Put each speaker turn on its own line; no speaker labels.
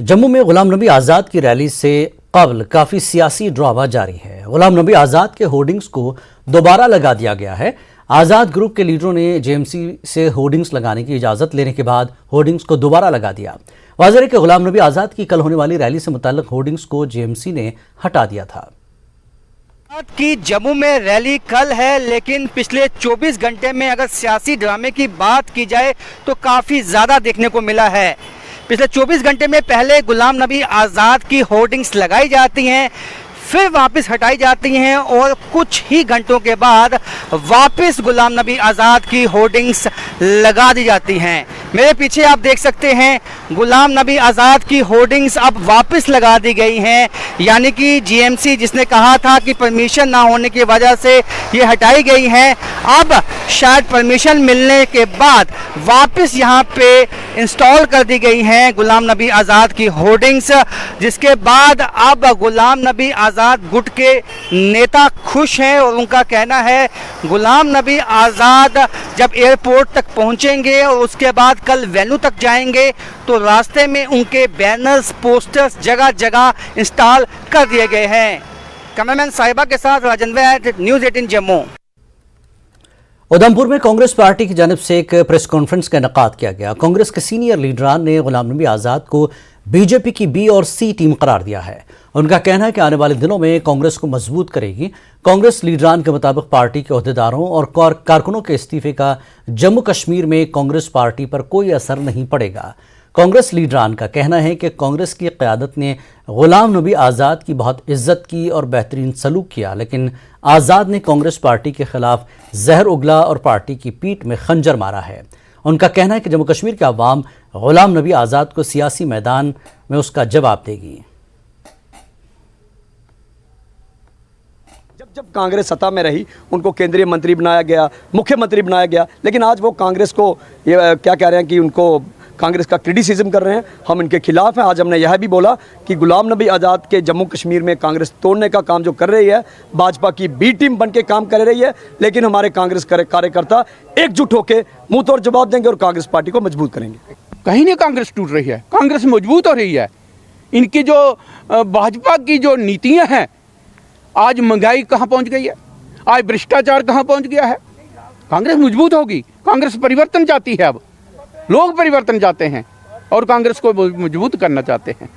जम्मू में गुलाम नबी आज़ाद की रैली से कबल काफ़ी सियासी ड्रामा जारी है। गुलाम नबी आज़ाद के होर्डिंग्स को दोबारा लगा दिया गया है। आज़ाद ग्रुप के लीडरों ने जेएमसी से होर्डिंग्स लगाने की इजाज़त लेने के बाद होर्डिंग्स को दोबारा लगा दिया। वाज़ेह है कि गुलाम नबी आज़ाद की कल होने वाली रैली से मुताल्लिक होर्डिंग्स को जेएमसी ने हटा दिया था।
की जम्मू में रैली कल है, लेकिन पिछले 24 घंटे में अगर सियासी ड्रामे की बात की जाए तो काफ़ी ज़्यादा देखने को मिला है। पिछले 24 घंटे में पहले गुलाम नबी आज़ाद की होर्डिंग्स लगाई जाती हैं, फिर वापस हटाई जाती हैं और कुछ ही घंटों के बाद वापस गुलाम नबी आज़ाद की होर्डिंग्स लगा दी जाती हैं। मेरे पीछे आप देख सकते हैं गुलाम नबी आज़ाद की होर्डिंग्स अब वापस लगा दी गई हैं, यानी कि जीएमसी जिसने कहा था कि परमिशन ना होने की वजह से ये हटाई गई हैं, अब शायद परमिशन मिलने के बाद वापस यहाँ पे इंस्टॉल कर दी गई हैं गुलाम नबी आज़ाद की होर्डिंग्स, जिसके बाद अब गुलाम नबी आज़ाद गुट के नेता खुश हैं और उनका कहना है गुलाम नबी आज़ाद जब एयरपोर्ट तक पहुंचेंगे और उसके बाद कल वेन्यू तक जाएंगे तो रास्ते में उनके बैनर्स पोस्टर्स जगह जगह इंस्टॉल कर दिए गए हैं। कैमरामैन साहिबा के साथ राजन वैद, न्यूज़ 18 जम्मू।
उधमपुर में कांग्रेस पार्टी की जानिब से एक प्रेस कॉन्फ्रेंस का इनेकाद किया गया। कांग्रेस के सीनियर लीडरान ने गुलाम नबी आज़ाद को बीजेपी की बी और सी टीम करार दिया है। उनका कहना है कि आने वाले दिनों में कांग्रेस को मजबूत करेगी। कांग्रेस लीडरान के मुताबिक पार्टी के ओहदेदारों और कारकुनों के इस्तीफे का जम्मू कश्मीर में कांग्रेस पार्टी पर कोई असर नहीं पड़ेगा। कांग्रेस लीडरान का कहना है कि कांग्रेस की क़यादत ने गुलाम नबी आज़ाद की बहुत इज्जत की और बेहतरीन सलूक किया, लेकिन आज़ाद ने कांग्रेस पार्टी के खिलाफ जहर उगला और पार्टी की पीठ में खंजर मारा है। उनका कहना है कि जम्मू कश्मीर के अवाम गुलाम नबी आज़ाद को सियासी मैदान में उसका जवाब देगी।
जब कांग्रेस सत्ता में रही उनको केंद्रीय मंत्री बनाया गया, मुख्यमंत्री बनाया गया, लेकिन आज वो कांग्रेस को ये क्या कह रहे हैं कि उनको कांग्रेस का क्रिटिसिज्म कर रहे हैं। हम इनके खिलाफ हैं। आज हमने यह भी बोला कि गुलाम नबी आज़ाद के जम्मू कश्मीर में कांग्रेस तोड़ने का काम जो कर रही है, भाजपा की बी टीम बन के काम कर रही है, लेकिन हमारे कांग्रेस कार्यकर्ता एकजुट होकर मुंह तोड़ जवाब देंगे और कांग्रेस पार्टी को मजबूत करेंगे।
कहीं नहीं कांग्रेस टूट रही है, कांग्रेस मजबूत हो रही है। इनकी जो भाजपा की जो नीतियाँ हैं, आज महंगाई कहाँ पहुँच गई है, आज भ्रष्टाचार कहाँ पहुँच गया है। कांग्रेस मजबूत होगी। कांग्रेस परिवर्तन चाहती है, अब लोग परिवर्तन चाहते हैं और कांग्रेस को मजबूत करना चाहते हैं।